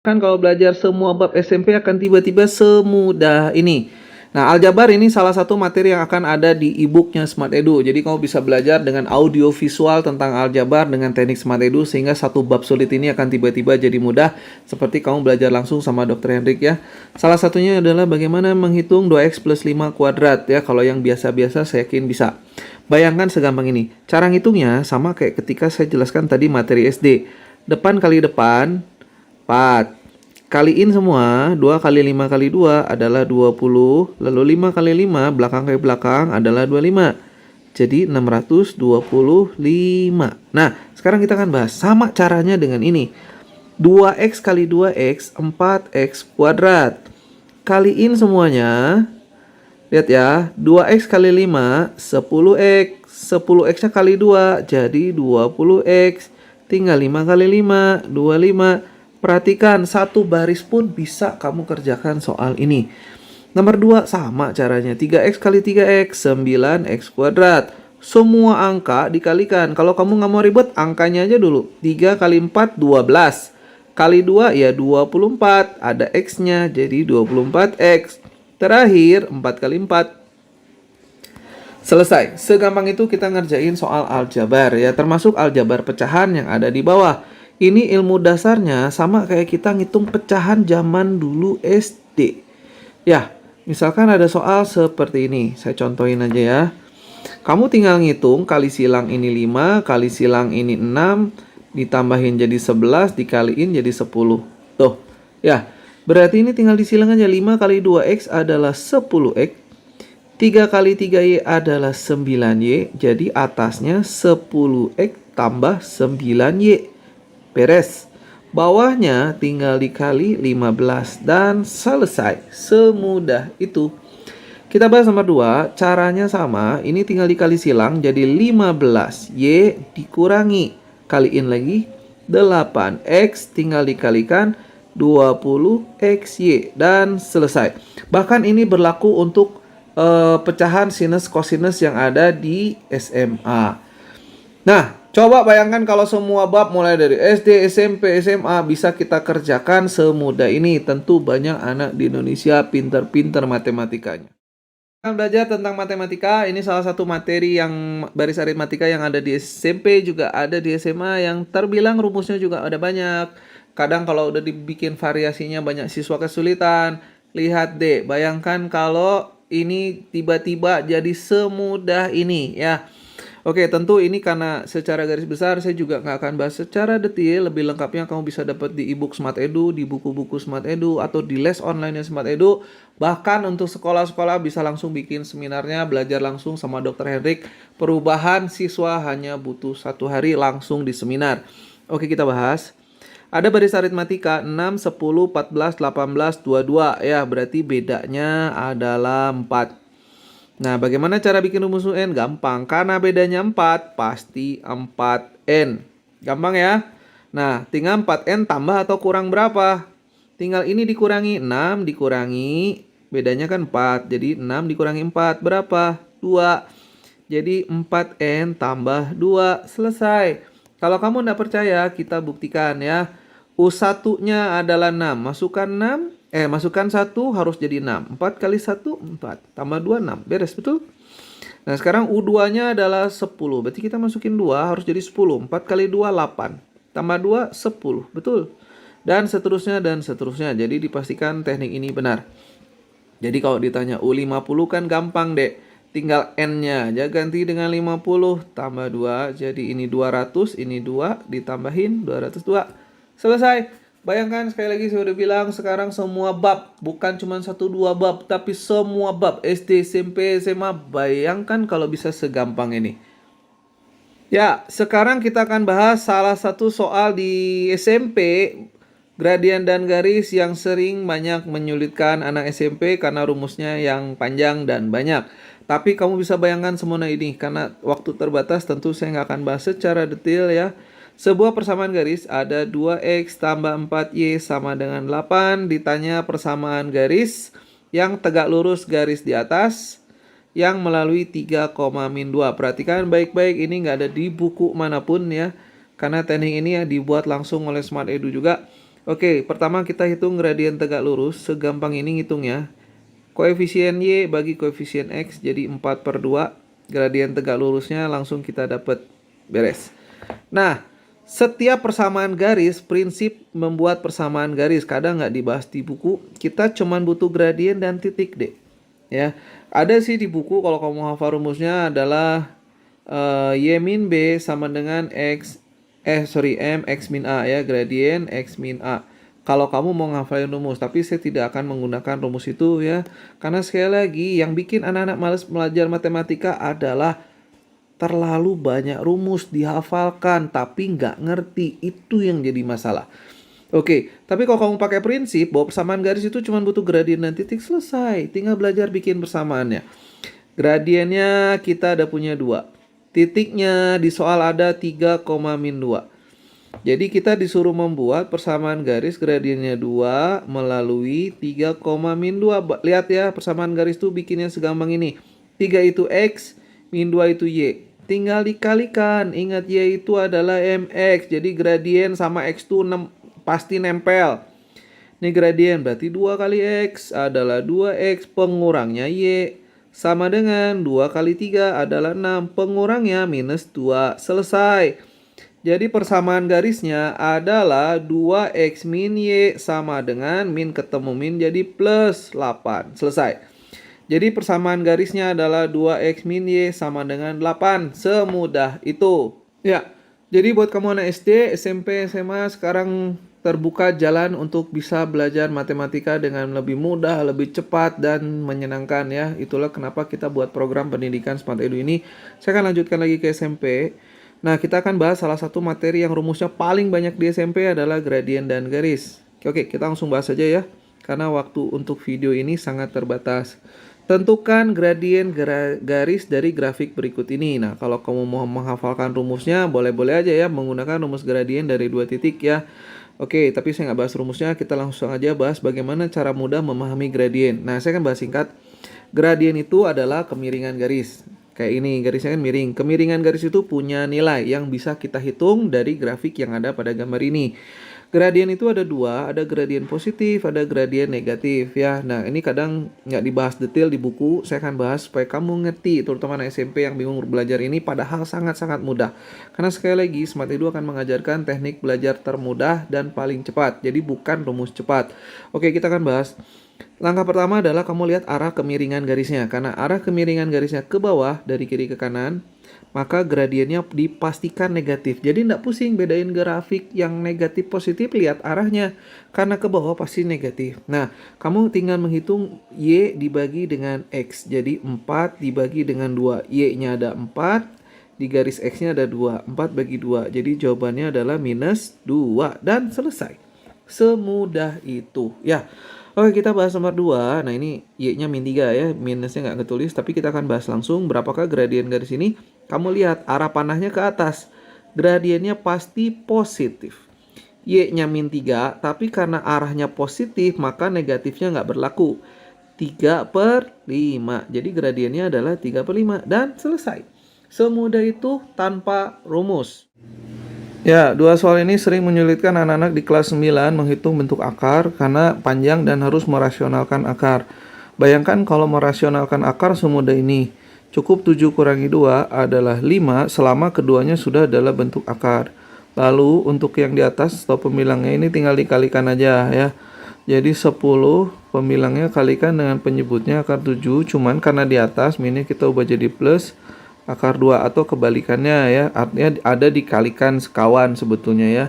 Kan kalau belajar semua bab SMP akan tiba-tiba semudah ini. Nah, aljabar ini salah satu materi yang akan ada di e-booknya Smart Edu. Jadi kamu bisa belajar dengan audio visual tentang aljabar dengan teknik Smart Edu sehingga satu bab sulit ini akan tiba-tiba jadi mudah seperti kamu belajar langsung sama Dr. Hendrik ya. Salah satunya adalah bagaimana menghitung 2x plus 5 kuadrat ya. Kalau yang biasa-biasa saya yakin bisa. Bayangkan segampang ini. Cara ngitungnya sama kayak ketika saya jelaskan tadi materi SD. Depan kali depan 4. Kaliin semua, 2 kali 5 kali 2 adalah 20, lalu 5 kali 5 belakang kali belakang adalah 25. Jadi 625. Nah, sekarang kita akan bahas sama caranya dengan ini. 2x kali 2x 4x kuadrat. Kaliin semuanya. Lihat ya, 2x kali 5 10x. 10x-nya kali 2 jadi 20x. Tinggal 5 kali 5 25. Perhatikan, satu baris pun bisa kamu kerjakan soal ini. Nomor 2 sama caranya. 3x kali 3x 9x kuadrat. Semua angka dikalikan. Kalau kamu nggak mau ribet, angkanya aja dulu. 3 kali 4 12. Kali 2 ya 24. Ada x-nya jadi 24x. Terakhir 4 kali 4. Selesai. Segampang itu kita ngerjain soal aljabar ya, termasuk aljabar pecahan yang ada di bawah. Ini ilmu dasarnya sama kayak kita ngitung pecahan zaman dulu SD. Ya, misalkan ada soal seperti ini. Saya contohin aja ya. Kamu tinggal ngitung kali silang ini 5, kali silang ini 6, ditambahin jadi 11, dikaliin jadi 10. Tuh, ya. Berarti ini tinggal disilang aja. 5 kali 2x adalah 10x. 3 kali 3y adalah 9y. Jadi atasnya 10x tambah 9y. Beres. Bawahnya tinggal dikali 15 dan selesai. Semudah itu. Kita bahas nomor 2. Caranya sama. Ini tinggal dikali silang jadi 15. Y dikurangi. Kaliin lagi 8x tinggal dikalikan 20xy dan selesai. Bahkan ini berlaku untuk pecahan sinus kosinus yang ada di SMA. Nah, coba bayangkan kalau semua bab mulai dari SD, SMP, SMA bisa kita kerjakan semudah ini. Tentu banyak anak di Indonesia pinter-pinter matematikanya. Kita belajar tentang matematika, ini salah satu materi yang baris aritmatika yang ada di SMP juga ada di SMA yang terbilang rumusnya juga ada banyak. Kadang kalau udah dibikin variasinya banyak siswa kesulitan. Lihat deh, bayangkan kalau ini tiba-tiba jadi semudah ini ya. Oke, tentu ini karena secara garis besar saya juga nggak akan bahas secara detail. Lebih lengkapnya kamu bisa dapat di e-book Smart Edu, di buku-buku Smart Edu, atau di les online Smart Edu. Bahkan untuk sekolah-sekolah bisa langsung bikin seminarnya, belajar langsung sama Dr. Hendrik. Perubahan siswa hanya butuh 1 hari langsung di seminar. Oke, kita bahas. Ada baris aritmatika 6, 10, 14, 18, 22. Ya, berarti bedanya adalah 4. Nah, bagaimana cara bikin rumus UN? Gampang. Karena bedanya 4, pasti 4N. Gampang ya? Nah, tinggal 4N tambah atau kurang berapa? Tinggal ini dikurangi. 6 dikurangi. Bedanya kan 4. Jadi 6 dikurangi 4. Berapa? 2. Jadi 4N tambah 2. Selesai. Kalau kamu tidak percaya, kita buktikan ya. U1-nya adalah 6. Masukkan 1 harus jadi 6. 4 kali 1, 4. Tambah 2, 6. Beres, betul? Nah, sekarang U2-nya adalah 10. Berarti kita masukin 2 harus jadi 10. 4 kali 2, 8. Tambah 2, 10. Betul? Dan seterusnya, dan seterusnya. Jadi dipastikan teknik ini benar. Jadi kalau ditanya U50 kan gampang deh. Tinggal N-nya aja ganti dengan 50. Tambah 2. Jadi ini 200. Ini 2. Ditambahin 202. Selesai. Bayangkan sekali lagi saya udah bilang sekarang semua bab. Bukan cuma 1-2 bab. Tapi semua bab. SD, SMP, SMA. Bayangkan kalau bisa segampang ini. Ya, sekarang kita akan bahas salah satu soal di SMP. Gradien dan garis yang sering banyak menyulitkan anak SMP karena rumusnya yang panjang dan banyak. Tapi kamu bisa bayangkan semua ini. Karena waktu terbatas tentu saya nggak akan bahas secara detail ya. Sebuah persamaan garis ada 2x tambah 4y sama dengan 8. Ditanya persamaan garis yang tegak lurus garis di atas yang melalui 3, min 2. Perhatikan baik-baik, ini nggak ada di buku manapun ya. Karena teknik ini ya dibuat langsung oleh Smart Edu juga. Oke, pertama kita hitung gradien tegak lurus. Segampang ini ngitungnya. Koefisien Y bagi koefisien X jadi 4/2. Gradien tegak lurusnya langsung kita dapat. Beres. Nah, setiap persamaan garis, prinsip membuat persamaan garis kadang nggak dibahas di buku. Kita cuman butuh gradien dan titik deh. Ya, ada sih di buku kalau kamu hafal rumusnya adalah Y min B sama dengan M X min A ya, gradien X min A. Kalau kamu mau ngafalin rumus, tapi saya tidak akan menggunakan rumus itu ya. Karena sekali lagi yang bikin anak-anak males belajar matematika adalah terlalu banyak rumus dihafalkan tapi nggak ngerti. Itu yang jadi masalah. Oke, tapi kalau kamu pakai prinsip bahwa persamaan garis itu cuma butuh gradien dan titik, selesai. Tinggal belajar bikin persamaannya. Gradiennya kita ada punya 2. Titiknya di soal ada 3, min 2. Jadi kita disuruh membuat persamaan garis gradiennya 2 melalui 3, min 2. Lihat ya, persamaan garis itu bikinnya segampang ini. 3 itu X, min 2 itu Y. Tinggal dikalikan. Ingat Y itu adalah MX. Jadi gradien sama X itu pasti nempel. Ini gradien berarti 2 kali X adalah 2X, pengurangnya Y. Sama dengan 2 kali 3 adalah 6, pengurangnya minus 2. Selesai. Jadi persamaan garisnya adalah 2X min Y sama dengan min ketemu min jadi plus 8. Selesai. Jadi persamaan garisnya adalah 2X min Y sama dengan 8. Semudah itu. Ya, jadi buat kamu anak SD, SMP, SMA sekarang terbuka jalan untuk bisa belajar matematika dengan lebih mudah, lebih cepat, dan menyenangkan ya. Itulah kenapa kita buat program pendidikan Smart Edu ini. Saya akan lanjutkan lagi ke SMP. Nah, kita akan bahas salah satu materi yang rumusnya paling banyak di SMP adalah gradien dan garis. Oke, kita langsung bahas saja ya. Karena waktu untuk video ini sangat terbatas. Tentukan gradien garis dari grafik berikut ini. Nah, kalau kamu mau menghafalkan rumusnya, boleh-boleh aja ya menggunakan rumus gradien dari 2 titik ya. Oke, tapi saya nggak bahas rumusnya, kita langsung aja bahas bagaimana cara mudah memahami gradien. Nah, saya akan bahas singkat. Gradien itu adalah kemiringan garis. Kayak ini, garisnya kan miring. Kemiringan garis itu punya nilai yang bisa kita hitung dari grafik yang ada pada gambar ini. Gradien itu ada 2, ada gradien positif, ada gradien negatif ya. Nah, ini kadang nggak dibahas detail di buku. Saya akan bahas supaya kamu ngerti, terutama anak SMP yang bingung belajar ini, padahal sangat-sangat mudah. Karena sekali lagi, Smart Edu akan mengajarkan teknik belajar termudah dan paling cepat. Jadi bukan rumus cepat. Oke, kita akan bahas. Langkah pertama adalah kamu lihat arah kemiringan garisnya. Karena arah kemiringan garisnya ke bawah dari kiri ke kanan, maka gradiennya dipastikan negatif. Jadi tidak pusing bedain grafik yang negatif positif, lihat arahnya. Karena ke bawah pasti negatif. Nah, kamu tinggal menghitung Y dibagi dengan X. Jadi 4 dibagi dengan 2. Y-nya ada 4, di garis X-nya ada 2. 4 bagi 2. Jadi jawabannya adalah minus 2. Dan selesai. Semudah itu. Ya. Oke, kita bahas nomor 2. Nah, ini Y-nya min 3 ya. Minusnya nggak ketulis, tapi kita akan bahas langsung berapakah gradien garis ini. Kamu lihat arah panahnya ke atas. Gradiennya pasti positif. Y-nya min 3, tapi karena arahnya positif, maka negatifnya nggak berlaku. 3/5. Jadi gradiennya adalah 3/5. Dan selesai. Semudah itu tanpa rumus. Ya, 2 soal ini sering menyulitkan anak-anak di kelas 9 menghitung bentuk akar karena panjang dan harus merasionalkan akar. Bayangkan kalau merasionalkan akar semudah ini. Cukup 7 kurangi 2 adalah 5 selama keduanya sudah adalah bentuk akar. Lalu untuk yang di atas atau pembilangnya ini tinggal dikalikan aja ya. Jadi 10 pembilangnya kalikan dengan penyebutnya akar 7. Cuman karena di atas minnya kita ubah jadi plus akar 2 atau kebalikannya ya. Artinya ada dikalikan sekawan sebetulnya ya.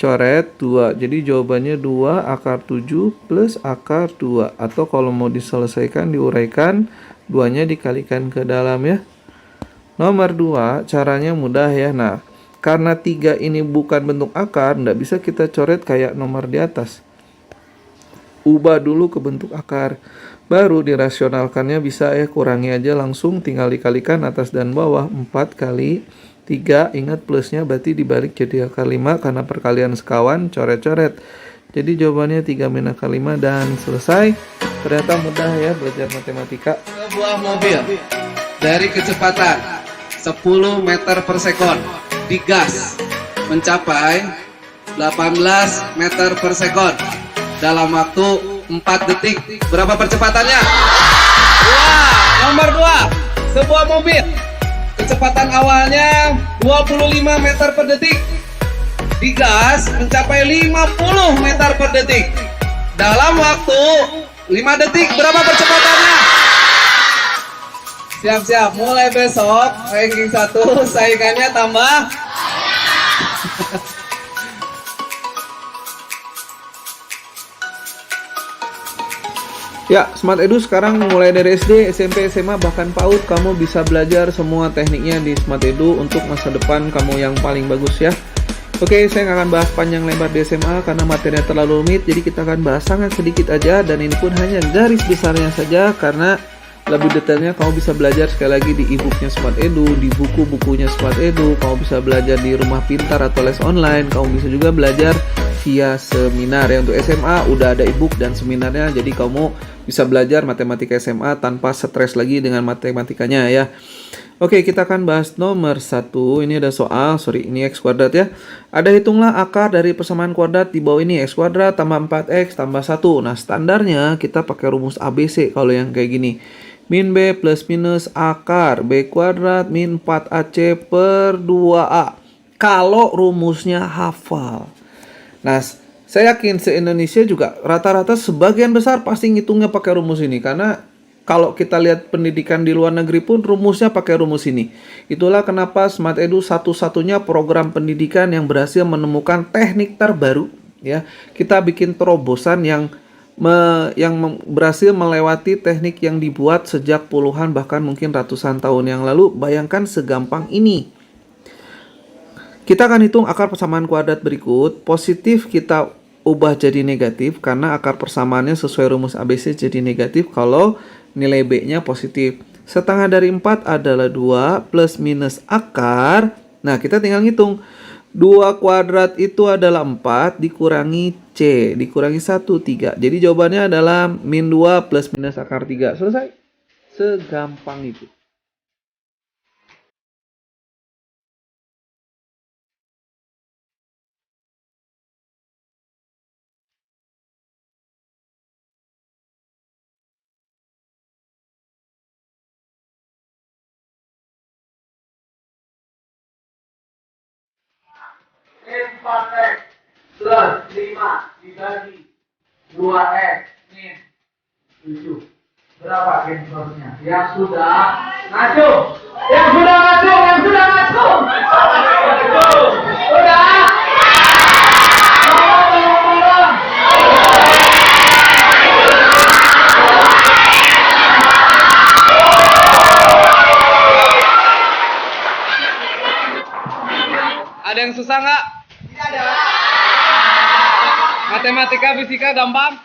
Coret 2. Jadi jawabannya 2 akar 7 plus akar 2. Atau kalau mau diselesaikan diuraikan, 2-nya dikalikan ke dalam ya. Nomor 2 caranya mudah ya. Nah, karena 3 ini bukan bentuk akar, nggak bisa kita coret kayak nomor di atas. Ubah dulu ke bentuk akar. Baru dirasionalkannya bisa ya, kurangi aja langsung, tinggal dikalikan atas dan bawah. 4 kali 3, ingat plusnya berarti dibalik jadi akar 5 karena perkalian sekawan, coret-coret. Jadi jawabannya 3 min akar 5 dan selesai. Ternyata mudah ya belajar matematika. Sebuah mobil dari kecepatan 10 meter per sekon digas mencapai meter per sekon dalam waktu 4 detik. Berapa percepatannya? Nomor 2, sebuah mobil kecepatan awalnya 25 meter per detik, digas mencapai 50 meter per detik dalam waktu 5 detik. Berapa percepatannya? Siap-siap, mulai besok ranking 1 saingannya tambah. Ya, Smart Edu sekarang mulai dari SD, SMP, SMA, bahkan PAUD kamu bisa belajar semua tekniknya di Smart Edu untuk masa depan kamu yang paling bagus ya. Oke, saya nggak akan bahas panjang lebar di SMA karena materinya terlalu rumit, jadi kita akan bahas sangat sedikit aja, dan ini pun hanya garis besarnya saja karena lebih detailnya kamu bisa belajar sekali lagi di e-booknya Smart Edu, di buku-bukunya Smart Edu, kamu bisa belajar di rumah pintar atau les online, kamu bisa juga belajar via seminar ya. Untuk SMA udah ada e-book dan seminarnya, jadi kamu bisa belajar matematika SMA tanpa stres lagi dengan matematikanya ya. Oke, kita akan bahas nomor 1. Ini ada soal, ini X kuadrat ya. Ada hitunglah akar dari persamaan kuadrat di bawah ini. X kuadrat tambah 4X tambah 1. Nah, standarnya kita pakai rumus ABC kalau yang kayak gini. Min B plus minus akar B kuadrat min 4AC per 2A. Kalau rumusnya hafal. Nah, saya yakin se-Indonesia juga rata-rata sebagian besar pasti ngitungnya pakai rumus ini. Karena kalau kita lihat pendidikan di luar negeri pun rumusnya pakai rumus ini. Itulah kenapa Smart Edu satu-satunya program pendidikan yang berhasil menemukan teknik terbaru ya. Kita bikin terobosan yang berhasil melewati teknik yang dibuat sejak puluhan bahkan mungkin ratusan tahun yang lalu. Bayangkan segampang ini. Kita akan hitung akar persamaan kuadrat berikut. Positif kita ubah jadi negatif karena akar persamaannya sesuai rumus ABC jadi negatif kalau nilai B-nya positif. Setengah dari 4 adalah 2 plus minus akar. Nah, kita tinggal ngitung. 2 kuadrat itu adalah 4 dikurangi C, dikurangi 1, 3. Jadi jawabannya adalah min 2 plus minus akar 3. Selesai. Segampang itu. Min 4X plus 5 dibagi 2X min 7. Berapa kilometernya? Yang sudah ngacung. Yang sudah ngacung. Yang sudah ngacung. Sudah. Ada yang susah nggak? Matematika, fisika gampang?